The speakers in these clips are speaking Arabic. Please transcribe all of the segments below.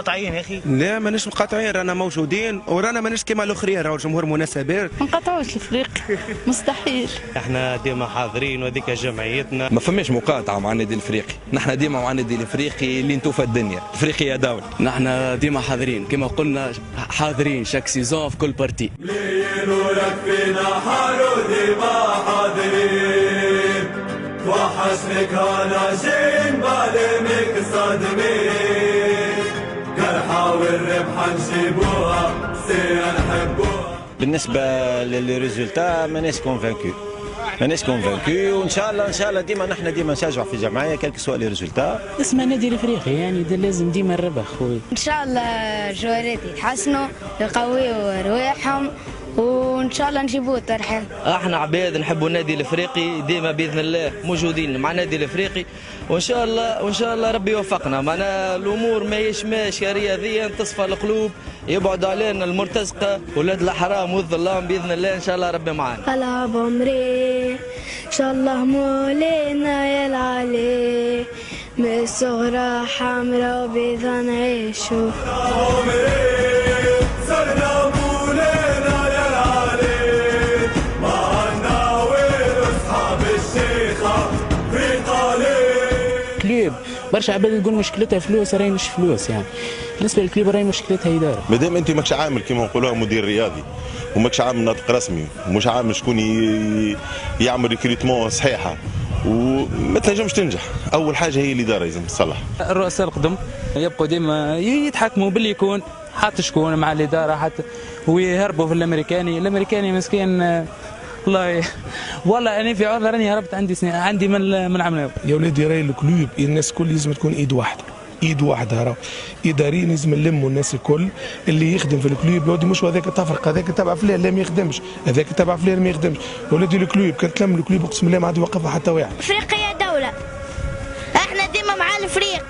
مقاطعين يا اخي؟ لا ماناش مقاطعين، رانا موجودين ورانا ماناش كيما الاخرين، راهو الجمهور مناسبات. ما نقاطعوش الفريق مستحيل. احنا ديما حاضرين وهذيك جمعيتنا. ما فماش مقاطعه مع النادي الافريقي، نحن ديما مع النادي الافريقي اللي نتوفى الدنيا، افريقيا دوله. نحن ديما حاضرين كما قلنا، حاضرين شاك سيزون في كل بارتي. لك فينا حارو ديما حاضرين، وحسنك انا زين بالمك صادمين، كرحة والربحة نجيبوها سنحبوها. بالنسبة للريزولتا مانيش كونفانكو، وان شاء الله ديما نحن ديما نشجع في الجمعية كلك سواء لي ريزولتا. اسمها نادي الافريقي يعني لازم ديما الربح خويا. ان شاء الله الجوارات يتحسنوا يقويوا رواحهم وان شاء الله نجيبوه الترحيل. احنا عباد نحبوا النادي الافريقي ديما باذن الله موجودين مع النادي الافريقي، وان شاء الله ربي يوفقنا. معنا الامور ما ماشيه رياضيا تصفى القلوب، يبعد علينا المرتزقه ولاد الحرام والظلام باذن الله. ان شاء الله ربي معنا. العب عمري ان شاء الله مولانا يا العلي، من الصغرى حمرا وبيضا نعيشوا. كليب برشا عباد تقول مشكلتها فلوس، راهي مش فلوس يعني. بالنسبه للكليب راهي مشكلتها اداره. مادام انت ماكش عامل كما نقولوها مدير رياضي، وماكش عامل ناطق رسمي، ومش عامل شكون يعمل ريكريتمون صحيحه، وما تنجمش تنجح. اول حاجه هي الاداره لازم تصلح. الرؤساء القدم يبقوا ديما يتحكموا باللي يكون حتى شكون مع الاداره، حتى ويهربوا في الامريكاني مسكين. والله انا في عذر راني هربت عندي من عمله. يا ولادي راهي الكلوب الناس الكل لازم تكون ايد واحده راهو اداريين لازم نلموا الناس الكل اللي يخدم في الكلوب. يا ولدي مش هذاك تفرق، هذاك تبع فلان لا ما يخدمش، هذاك تبع فلان ما يخدمش. يا ولدي الكلوب كان تلم الكلوب اقسم بالله ما عاد يوقفها حتى واحد. افريقيا دوله، احنا ديما مع الفريق.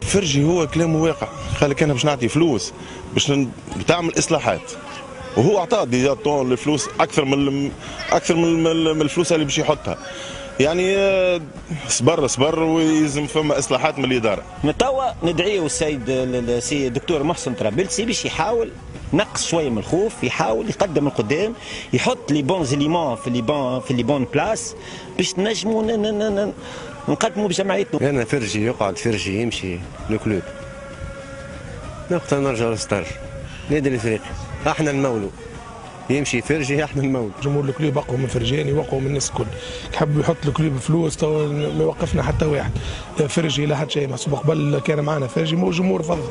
فرجي هو كلامه واقع، قال لك انا باش نعطي فلوس باش تعمل اصلاحات، وهو اعطاه ديجا طون الفلوس اكثر من الفلوس اللي باش يحطها. يعني صبر ويلزم فما اصلاحات من الاداره. توا ندعيه السيد الدكتور محسن طرابلسي باش يحاول نقص شويه من الخوف، يحاول يقدم القدام، يحط لي بون زيليمون في لي بون بلاس باش نجموا نقدموا بجمعيتنا. انا فرجي يقعد، فرجي يمشي للكلوب، نقطة نرجع للستار نادي الافريقي، احنا المولو يمشي فرجي، احنا المولو. جمهور الكلوب اقوى من فرجاني واقوى من الناس الكل، يحب يحط الكلوب فلوس تو ما يوقفنا حتى واحد. فرجي لا حد شيء محسوب، قبل كان معنا فرجي مو جمهور فضل.